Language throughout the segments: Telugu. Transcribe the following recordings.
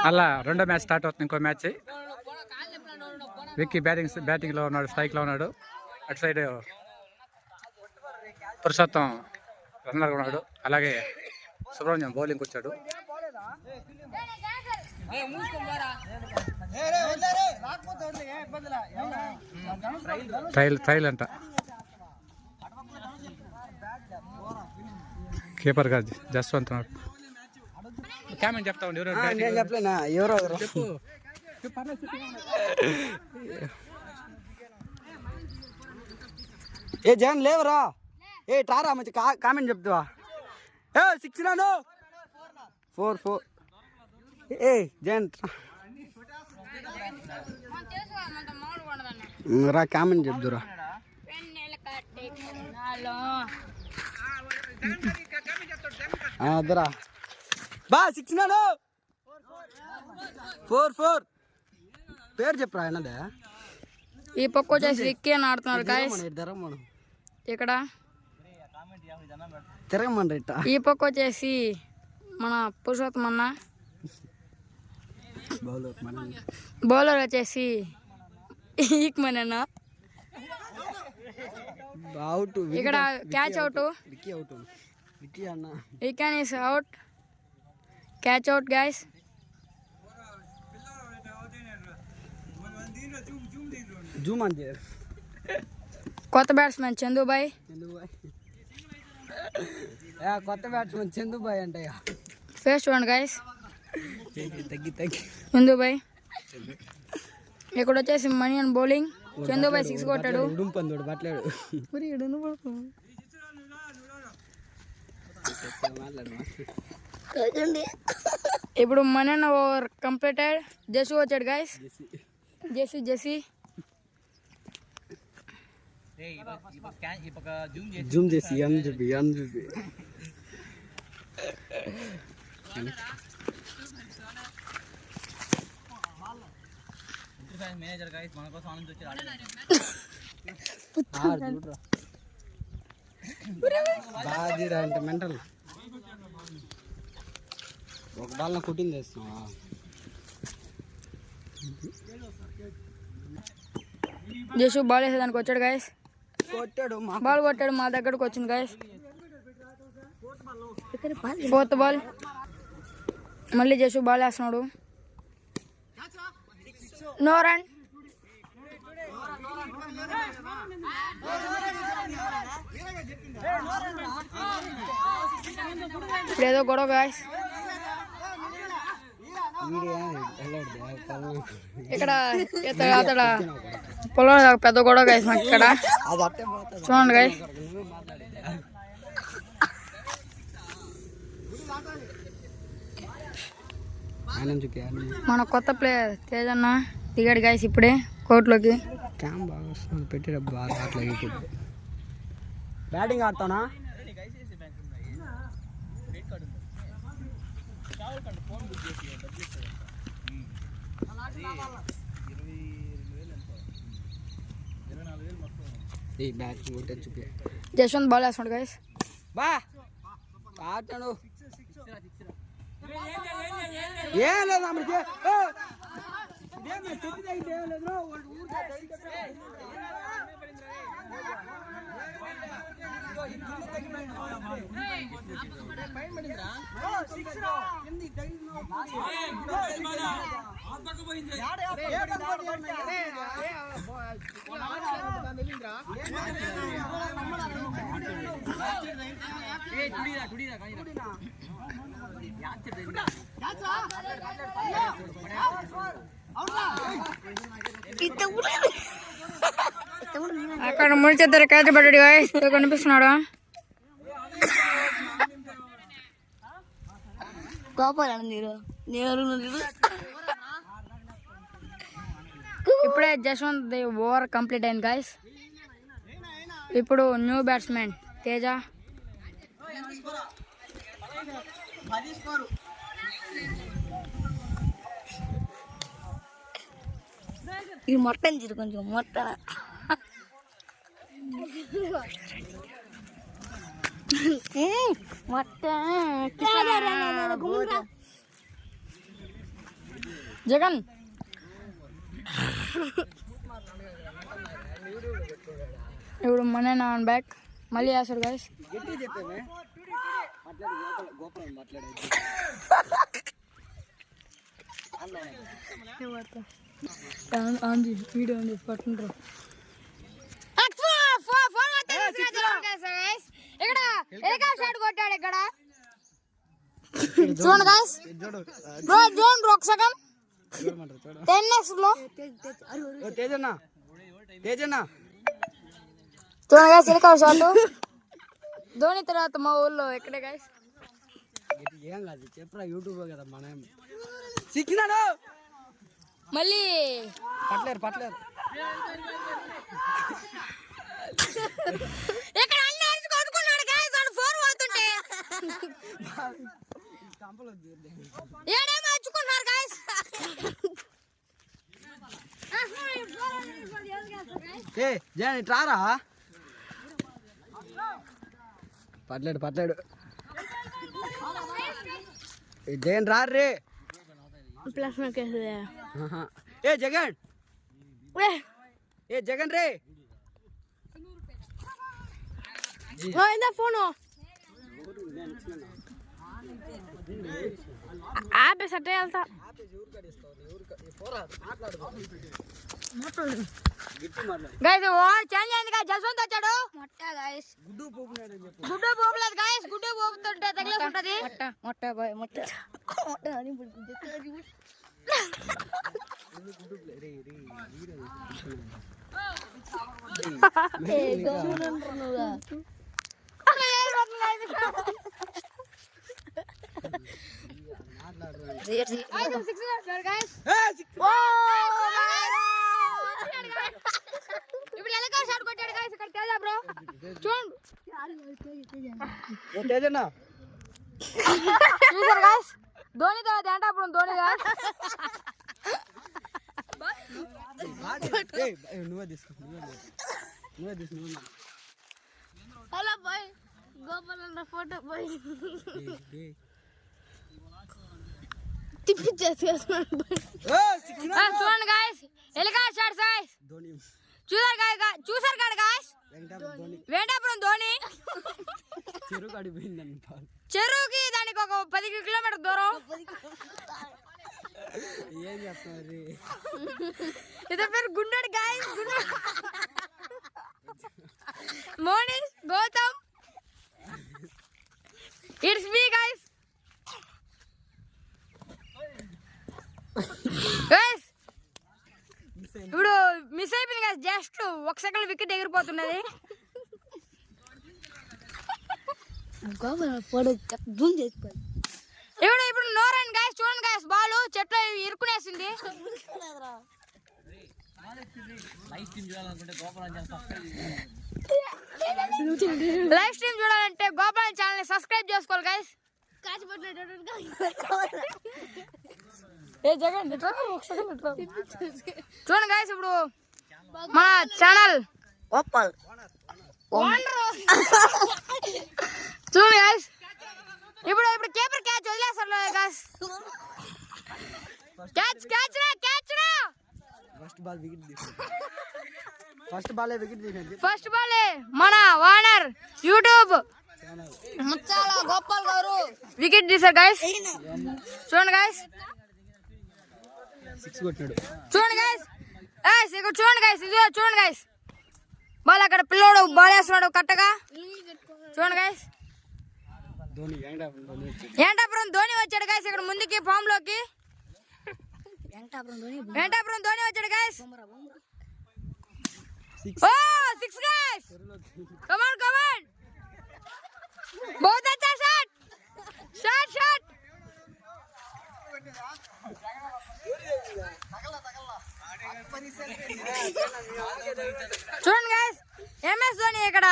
అలా రెండో మ్యాచ్ స్టార్ట్ అవుతుంది. ఇంకో మ్యాచ్ విక్కీ బ్యాటింగ్లో ఉన్నాడు, స్ట్రైక్లో ఉన్నాడు. అటు సైడ్ పురుషోత్తం రన్నర్గా ఉన్నాడు. అలాగే సుబ్రహ్మణ్యం బౌలింగ్కి వచ్చాడు. ట్రైల్ అంట. కీపర్ గా జస్వంత్ ఉన్నాడు. కామెంట్ చెప్తా ఉండి ఎవరో చెప్పు. ఏ జగన్ లేవరా, ఏ టారా మంచి కామెంట్ చెప్తావా? ఏ 6 నాను 4 ఏ జగన్ రా కామెంట్ చెప్తురా. అదరా బా 6 నాను 4 పేరు చెప్పరా అన్నదే. ఈ పక్క వచ్చేసి విక్కీ అని ఆడుతున్నారు గాయ్స్. ఇక్కడ తిరగమండి. ఈ పక్క వచ్చేసి మన పురుషోత్తం అన్న, బౌలర్ వచ్చేసి ఈక్మన్ అన్న. ఇక్కడ catch out, Vicky is out, catch out guys. కొత్త బ్యాట్స్మెన్ చందుబాయ్. కొత్త బ్యాట్స్మెన్ చందుబాయ్ అంటే ఫేస్ చూడండి గాయస్. చందుబాయ్. ఇక్కడ వచ్చేసి మనీ అండ్ బౌలింగ్. చందుబాయ్ 6 కొట్టాడు. ఇప్పుడు మనీ అన్న ఓవర్ కంప్లీటెడ్. జెసి వచ్చాడు గాయస్. జెసి జూమ్ చేసి చూపి మేనేజర్ గాయ్స్ మన కోసం ఆనంద్ వచ్చారు. బాగా అంటే మెంటల్. ఒక బాల్ కుట్టింగ్ చేస్తున్నా. జేసు బాల్ వేసేదానికి వచ్చాడు గాయస్. బాల్ కొట్టాడు, మా దగ్గరకు వచ్చింది గాయస్. 4th ball. మళ్ళీ జేసు బాల్ వేస్తున్నాడు. No run. ఇప్పుడు ఏదో గొడవ గాయస్. ఇక్కడ అతడ పొలం పెద్ద గొడవ గాయస్ మాకు ఇక్కడ. చూడండి గాయస్. మన కొత్త ప్లేయర్ తేజన్న దిగాడు గాయస్ ఇప్పుడే కోర్టులోకి. బ్యాటింగ్ ఆడతానా? జస్వంత్ బాల్ వేస్తున్నాడు గాయస్. బా ఆడతాడు. ఏం లేదు అమ్మకి. అక్కడ ముడిచేద్దరు క్యాచ్ పడ్డాడు గాయస్. కనిపిస్తున్నాడు. ఇప్పుడే జస్వంత్ ఓవర్ కంప్లీట్ అయింది గాయస్. ఇప్పుడు న్యూ బ్యాట్స్మెన్ తేజ. ఇది మొట్టం చిరు కొంచెం మొట్ట జగన్ ఇప్పుడు మన ఆన్ బ్యాక్ మళ్ళీ వేస్తాడు గైస్. వీడియో ఉంది పట్టుకుంటారు. ఇక్కడ షాట్ కొట్టాడు ఇక్కడ చూడండి గైస్. బ్రో జోన్ బ్రో ఒక సెకండ్ 10x లో తేజన్నా చూడండి గైస్ ఎలకా షాట్. ధోని తర్వాత మా ఊళ్ళో ఎక్కడే గైస్. ఏం కాదు చెప్పరా యూట్యూబ్ కదా మనం సిక్కినాడు మళ్ళీ పట్లేరు ఇక్కడ అన్ని అరిచి కొట్టుకున్నాడు గైస్. వాడు 4 అవుతుంటే ఏడేమో అరుచుకున్నారు గైస్. ఏ జగన్ ఇట్రారా పట్లేడు జగన్ రే. ప్లస్ ఏ జగన్ రే ఫోను ఆపే సట్టే వెళ్తా. గైస్ చేంజ్ అయింది గైస్. జస్వంత్ వచ్చాడు. గుడ్డు పోపులేదు గైస్. గుడ్డు పోపుతుంటే తగిలేస్తుంటది. ఇప్పుడు ఎలకా షాట్ కొట్టాడు గైస్. ఇక్కడ తేజ బ్రో చూడండి. తేజన్నా చూసారు గైస్. ధోని తర్వాత ఏంటప్పుడు ధోని గైస్. నువ్వే తీసుకో హలో బాయ్ గోపాల్ అన్న ఫోటో బాయ్ చూడండి గాయస్ ఎలికా షాట్స్ గాయస్ చూసారు కదా గాయస్ వెంటాపురం ధోని చెరువుకి దానికి ఒక 10 కిలోమీటర్ దూరం. ఇది పేరు గుండెడు guys. Monish Gautam it's me guys. Guys ఇప్పుడు మిస్ అయిపోయింది గైస్. జస్ట్ 1 సెకండ్ వికెట్ ఎగిరిపోతున్నది. ఇప్పుడు నో రన్ గైస్. చూడండి గైస్ బాల్ చెట్లు ఇరుకునేసింది. లైవ్ స్ట్రీమ్ చూడాలంటే గోపాల్ ఛానల్ ని సబ్స్క్రైబ్ చేసుకోవాలి గైస్. చూడండి గైస్ ఇప్పుడు మన ఛానల్ గోపాల్ చూడండి గైస్. ఇప్పుడు కీపర్ క్యాచ్ వదిలేస్తారు గైస్. క్యాచ్ రా ఫస్ట్ బాల్ మన వానర్ యూట్యూబ్ ముచ్చాల గోపాల్ గారు వికెట్ తీశారు గైస్. చూడండి గైస్ చూడండి గైస్ ఇక్కడ చూడండి గైస్. ఇది చూడండి గైస్ బాల్ అక్కడ పిల్లోడు బాల్ వేస్తున్నాడు కట్టగా. చూడండి గైస్ ఏంటాపురం ధోని వచ్చాడు గైస్. ఇక్కడ ముందుకి ఫామ్ లోకి ఏంటాపురం ధోని వచ్చాడు guys. Oh 6 guys. Come on. बहुत अच्छा shot. చూడండి గైస్ ఎంఎస్ ధోని ఇక్కడ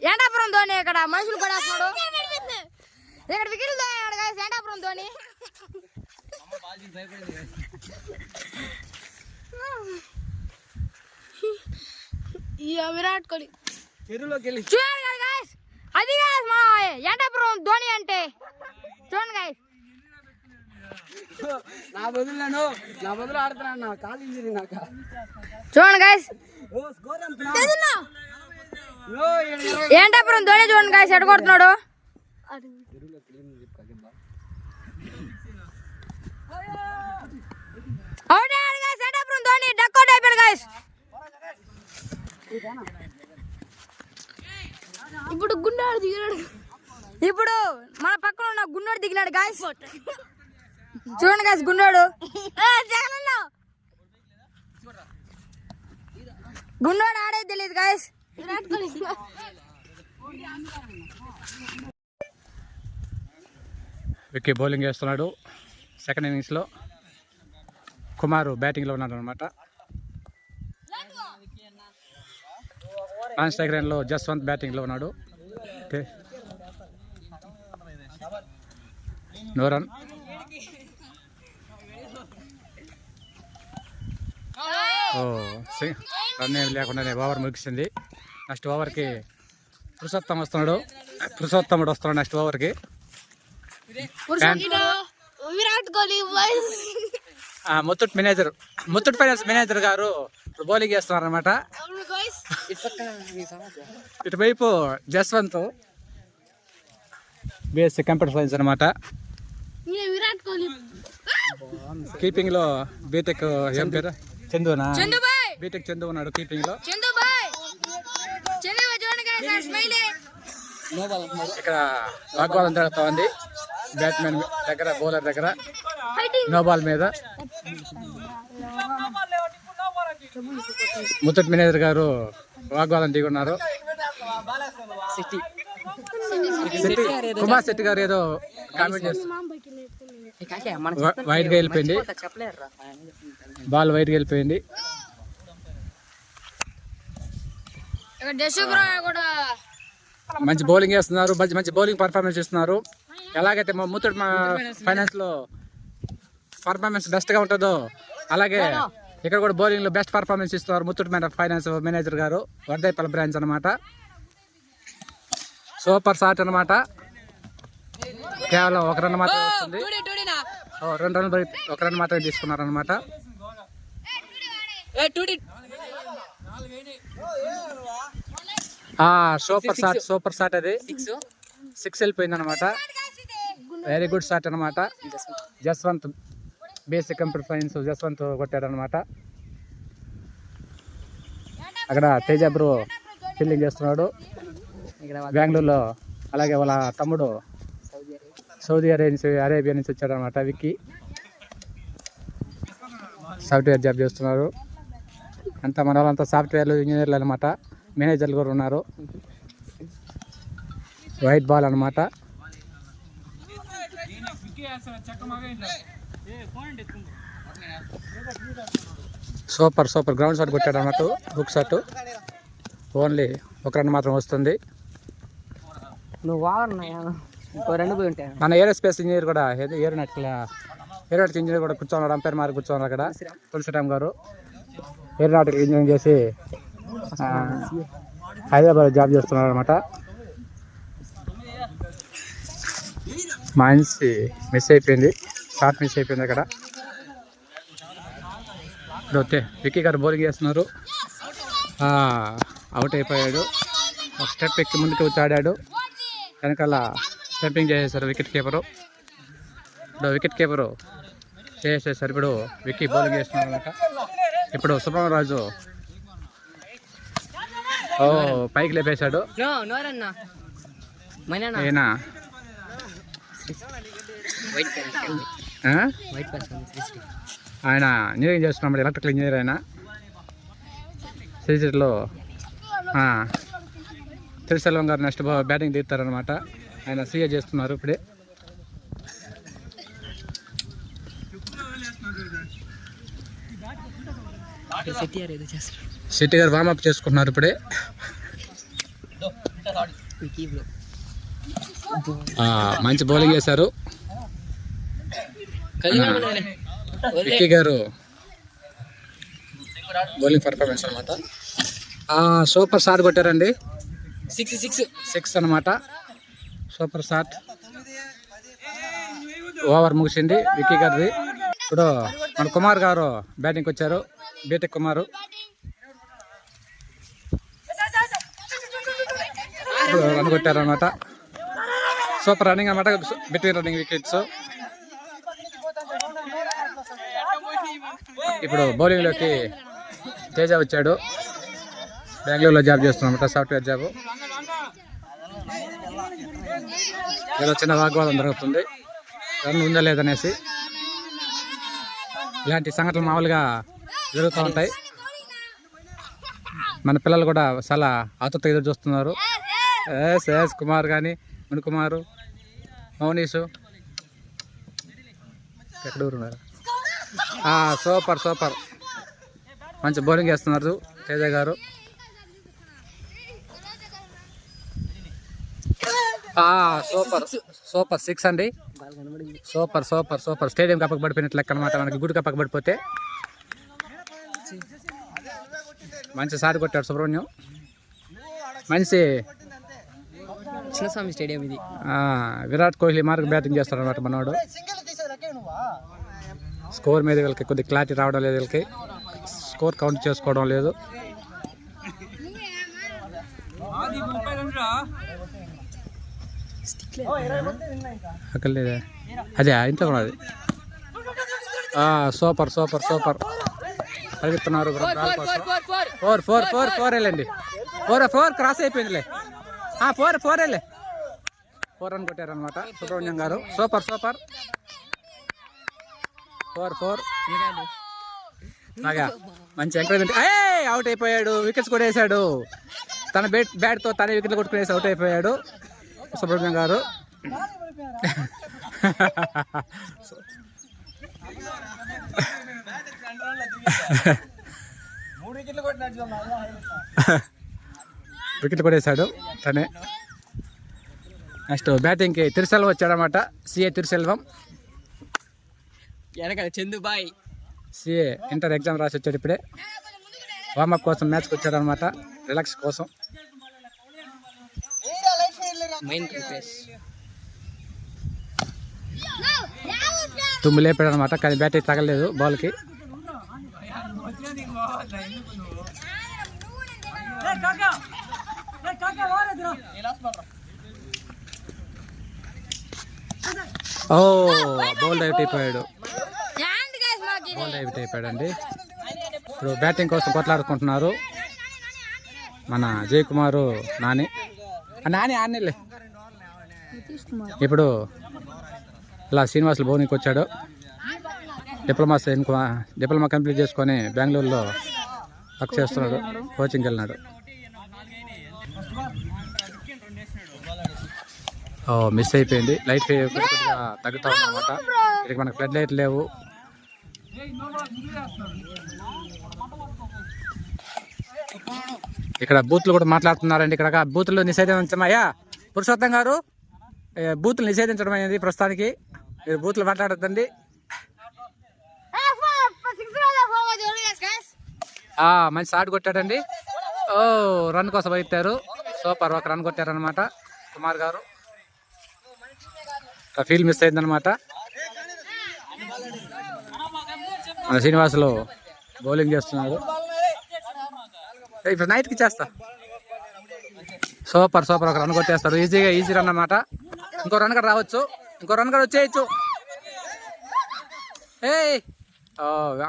ఏంటాపురం ధోని ఇక్కడ మనుషులు కూడా వస్తున్నాడు. ఇక్కడ వికెట్లు ధోని గైస్. ఏంటాపురం ధోని విరాట్ కోహ్లీ చూడండి గైస్. అది గైస్ మా ఏంటాపురం ధోని అంటే చూడండి గైస్. నా బదులు ఆడుతున్నాను నా కాలు ఇంజరీ నాకు. చూడండి గైస్ ఓ స్కోర్ ఎంత? ఏంటాపురం ధోని చూడండి గైస్ ఎడ కొడుతున్నాడు. అవునా గైస్ ఏంటాపురం ధోని డక్అవుట్ అయిపోయాడు గైస్. ఇప్పుడు గుండాడు దిగాడు. ఇప్పుడు మన పక్కన ఉన్న గుండోడు దిగినాడు గాయస్. చూడండి గాయస్ గుండోడు గుండోడు ఆడేది తెలియదు గాయస్. విక్కీ బౌలింగ్ వేస్తున్నాడు. సెకండ్ ఇన్నింగ్స్లో కుమారు బ్యాటింగ్లో ఉన్నాడు అనమాట. నాన్ స్ట్రైక్ లైన్లో జస్వంత్ బ్యాటింగ్లో ఉన్నాడు. Okay no run. రన్ ఏం లేకుండానే ఓవర్ ముగిసింది. నెక్స్ట్ ఓవర్కి పురుషోత్తముడు వస్తున్నాడు నెక్స్ట్ ఓవర్కి. విరాట్ కోహ్లీ ముత్తూట్ ఫైనాన్స్ మేనేజర్ గారు ఇప్పుడు బౌలింగ్ చేస్తున్నారు అనమాట. ఇటువైపు జస్వంత్ బిఎస్సి కంప్యూటర్ సైన్స్ అనమాట. విరాట్ కోహ్లీ కీపింగ్ లో బీటెక్ ఏం పేరు చందునా, చందుబాయ్ బీటెక్ చందు ఉన్నాడు కీపింగ్ లో. చందుబాయ్ చూడండి గాయస్ స్మైల్. ఇక్కడ వాగ్వాదం జరుగుతూ ఉంది బ్యాట్మెన్ దగ్గర, బౌలర్ దగ్గర. నో బాల్ మీద ముత్తూట్ మేనేజర్ గారు వాగ్వాదం దిగున్నారు. కుమార్ శెట్టి గారు ఏదో కామెంట్ చేస్తారు. వైట్ గా వెళ్ళిపోయింది, బాల్ వైట్ గా వెళ్ళిపోయింది. మంచి బౌలింగ్ వేస్తున్నారు, మంచి బౌలింగ్ పర్ఫార్మెన్స్ ఇస్తున్నారు. ఎలాగైతే మా ముత్తూట్ ఫైనాన్స్ లో పర్ఫార్మెన్స్ బెస్ట్ గా ఉంటుందో అలాగే ఇక్కడ కూడా బౌలింగ్ లో బెస్ట్ పర్ఫార్మెన్స్ ఇస్తున్నారు ముత్తూట్ ఫైనాన్స్ మేనేజర్ గారు. వర్ధైపల్లి బ్రాంచ్ అనమాట. సూపర్ షాట్ అనమాట. కేవలం 1 రన్ మాత్రమే వస్తుంది. 2 రన్లు 1 రన్ మాత్రమే తీసుకున్నారు అనమాట. సూపర్ షాట్ అది 6 వెళ్ళిపోయింది అనమాట. వెరీ గుడ్ షాట్ అనమాట. Jaswanth basic computer science Jaswanth కొట్టాడు అనమాట. అక్కడ తేజ బ్రో ఫీల్డింగ్ చేస్తున్నాడు బెంగళూరులో. అలాగే వాళ్ళ తమ్ముడు సౌదీ అరేబియా నుంచి వచ్చాడు అనమాట. విక్కీ సాఫ్ట్వేర్ జాబ్ చేస్తున్నారు. అంతా మన వాళ్ళంతా సాఫ్ట్వేర్లు ఇంజనీర్లు అనమాట. మేనేజర్లు కూడా ఉన్నారు. వైట్ బాల్ అనమాట. సూపర్ గ్రౌండ్ షాట్ కొట్టాడు అన్నట్టు. హుక్ షాట్ ఓన్లీ 1 రన్ మాత్రం వస్తుంది. మన ఏరోస్పేస్ ఇంజనీర్ కూడా ఏరోనాటికల్ ఇంజనీర్ కూడా కూర్చోన్నాడు. అంపైర్ మారి కూర్చోన్నారు అక్కడ తులసిరామ్ గారు. ఏరోనాటికల్ ఇంజనీరింగ్ చేసి హైదరాబాద్ జాబ్ చేస్తున్నారు అనమాట. మంచి మిస్ అయిపోయింది, షాట్ మిస్ అయిపోయింది అక్కడ. ఓకే విక్కీ గారు బౌలింగ్ చేస్తున్నారు. అవుట్ అయిపోయాడు. ఒక స్టెప్ ఎక్కి ముందుకు వచ్చి ఆడాడు. వెనకాల స్టంపింగ్ చేసేసారు వికెట్ కీపరు. ఇప్పుడు వికెట్ కీపరు చేసేసారు. ఇప్పుడు విక్కీ బౌలింగ్ చేస్తున్నారు అనమాట. ఇప్పుడు సుబ్రహ్మరాజు పైకి లేపేశాడు. ఏనా ఆయన ఇంజనీరింగ్ చేస్తున్నాడు, ఎలక్ట్రికల్ ఇంజనీర్. ఆయన సిరిసిలో శ్రీశైలం గారు నెక్స్ట్ బ్యాటింగ్ దిగుతారనమాట. ఆయన సీఏ చేస్తున్నారు ఇప్పుడే. శెట్టి గారు వార్మప్ చేసుకుంటున్నారు ఇప్పుడే. మంచి బౌలింగ్ చేశారు విక్కీ గారు. బౌలింగ్ పర్ఫార్మెన్స్ అనమాట. సూపర్ షాట్ కొట్టారండి. 6 అనమాట. Super shot. ఓవర్ ముగిసింది విక్కీ గారిది. ఇప్పుడు మన కుమార్ గారు బ్యాటింగ్కి వచ్చారు. బీటెక్ కుమారు రన్ కొట్టారు అనమాట. సూపర్ రన్నింగ్ అనమాట, బిట్వీన్ రన్నింగ్ వికెట్స్. ఇప్పుడు బౌలింగ్లోకి తేజ వచ్చాడు. బెంగళూరులో జాబ్ చేస్తున్నమాట, సాఫ్ట్వేర్ జాబ్. ఏదో చిన్న వాగ్వాదం జరుగుతుంది, రన్ ఉందా లేదనేసి. ఇలాంటి సంఘటనలు మామూలుగా జరుగుతూ ఉంటాయి. మన పిల్లలు కూడా చాలా ఆతృతగా ఎదురు చూస్తున్నారు. ఎస్ కుమార్ కానీ ముని కుమారు, మౌనీషు ఎక్కడ ఉన్నారు. సూపర్ సూపర్ మంచి బౌలింగ్ చేస్తున్నారు తేజ గారు. సూపర్ సూపర్ 6 అండి. Super super super. స్టేడియం కప్పకు పడిపోయినట్లు లెక్క అనమాట, మనకి గుడి కప్పకు పడిపోతే. మంచి సారి కొట్టాడు సుబ్రహ్మణ్యం. మంచి చిన్నస్వామి స్టేడియం ఇది. విరాట్ కోహ్లీ మార్క్ బ్యాటింగ్ చేస్తాడు అనమాట మనవాడు. స్కోర్ మీద వీళ్ళకి కొద్ది క్లారిటీ రావడం లేదు, వీళ్ళకి స్కోర్ కౌంట్ చేసుకోవడం లేదు. అక్కడ లేదా అదే ఇంట్లో ఉన్నది. Super super super పరిగెత్తున్నారు. 4 వెళ్ళండి. 4 క్రాస్ అయిపోయిందిలే. 4 వెళ్ళే 4 రన్ కొట్టారనమాట సుబ్రహ్మణ్యం గారు. సూపర్ సూపర్ 4 బాగా మంచి ఎంకరేజ్మెంట్. అవుట్ అయిపోయాడు, వికెట్స్ కూడా వేసాడు. తన బ్యాట్తో తన వికెట్లు కొట్టుకునేసి అవుట్ అయిపోయాడు సుబ్రహ్మణ్యం గారు. వికెట్ కొట్టేశాడు తనే. నెక్స్ట్ బ్యాటింగ్కి తిరుసెల్వం వచ్చాడనమాట. CA Thiruselvam Chandubhai CA inter exam రాసి వచ్చాడు. ఇప్పుడే వార్మప్ కోసం మ్యాచ్కి వచ్చాడు అనమాట, రిలాక్స్ కోసం. తుమ్ము లేపాడు అనమాట, కానీ బ్యాట్ తగలేదు బాల్కి. బౌల్ డైట్ అయిపోయాడు. బౌల్ డైట్ అయిపోయాడండి. ఇప్పుడు బ్యాటింగ్ కోసం కొట్లాడుకుంటున్నారు మన జయ్ కుమారు నాని ఆనిలే. ఇప్పుడు ఇలా శ్రీనివాసులు బౌలింగ్కి వచ్చాడు. డిప్లొమా కంప్లీట్ చేసుకొని బెంగళూరులో వర్క్ చేస్తున్నాడు, కోచింగ్కి వెళ్ళినాడు. మిస్ అయిపోయింది. లైట్ కొద్దిగా తగ్గుతా ఉందన్నమాట. ఇక్కడికి మనకు ఫ్లడ్ లైట్ లేవు. ఇక్కడ బూత్లు కూడా మాట్లాడుతున్నారండి. ఇక్కడ బూత్లు నిషేధించమయ్యా పురుషోత్తం గారు, బూత్లు నిషేధించడం అనేది ప్రస్తుతానికి. మీరు బూత్లు మాట్లాడద్దండి. మంచి షాట్ కొట్టాడండి. రన్ కోసం అయితారు. సూపర్, 1 రన్ కొట్టారనమాట కుమార్ గారు. ఫీల్డ్ మిస్ అయిందనమాట. మన శ్రీనివాసులు బౌలింగ్ చేస్తున్నారు. ఇప్పుడు నైట్కి చేస్తా. సూపర్ 1 రన్ కొట్టేస్తారు. ఈజీ రన్ అన్నమాట. ఇంకో రన్ కూడా రావచ్చు, ఇంకో రన్ కూడా వచ్చేయచ్చు.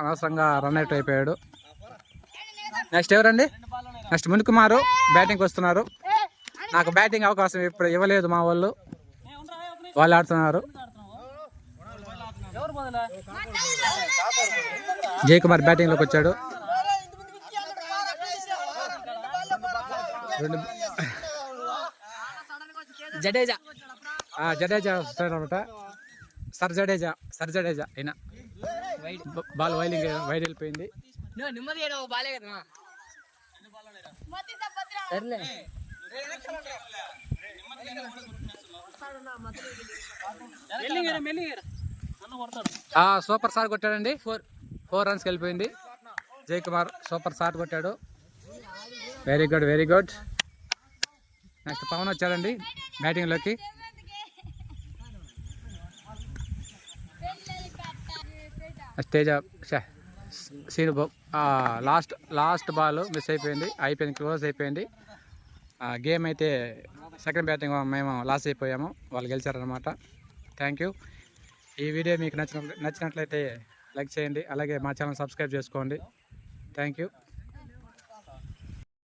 అనవసరంగా రన్ అవుట్ అయిపోయాడు. నెక్స్ట్ ఎవరండి? నెక్స్ట్ ముని కుమారు బ్యాటింగ్కి వస్తున్నారు. నాకు బ్యాటింగ్ అవకాశం ఇప్పుడు ఇవ్వలేదు మా వాళ్ళు ఆడుతున్నారు. జయ్ కుమార్ బ్యాటింగ్లోకి వచ్చాడు. జడేజా వస్తాడు అనమాట. సర్ జడేజా అయినా బాల్ వైడ్ వెళ్ళిపోయింది. సూపర్ షాట్ కొట్టాడండి. 4 రన్స్కి వెళ్ళిపోయింది. జయ్ కుమార్ సూపర్ షాట్ కొట్టాడు. Very good. నెక్స్ట్ పవన్ వచ్చాడండి బ్యాటింగ్లోకి. Teja Seenu last ball miss అయిపోయింది క్లోజ్ అయిపోయింది. గేమ్ అయితే సెకండ్ బ్యాటింగ్ మేము లాస్ అయిపోయాము, వాళ్ళు గెలిచారనమాట. Thank you. ఈ వీడియో మీకు నచ్చినట్లయితే లైక్ చేయండి, అలాగే మా ఛానల్ సబ్స్క్రైబ్ చేసుకోండి. Thank you.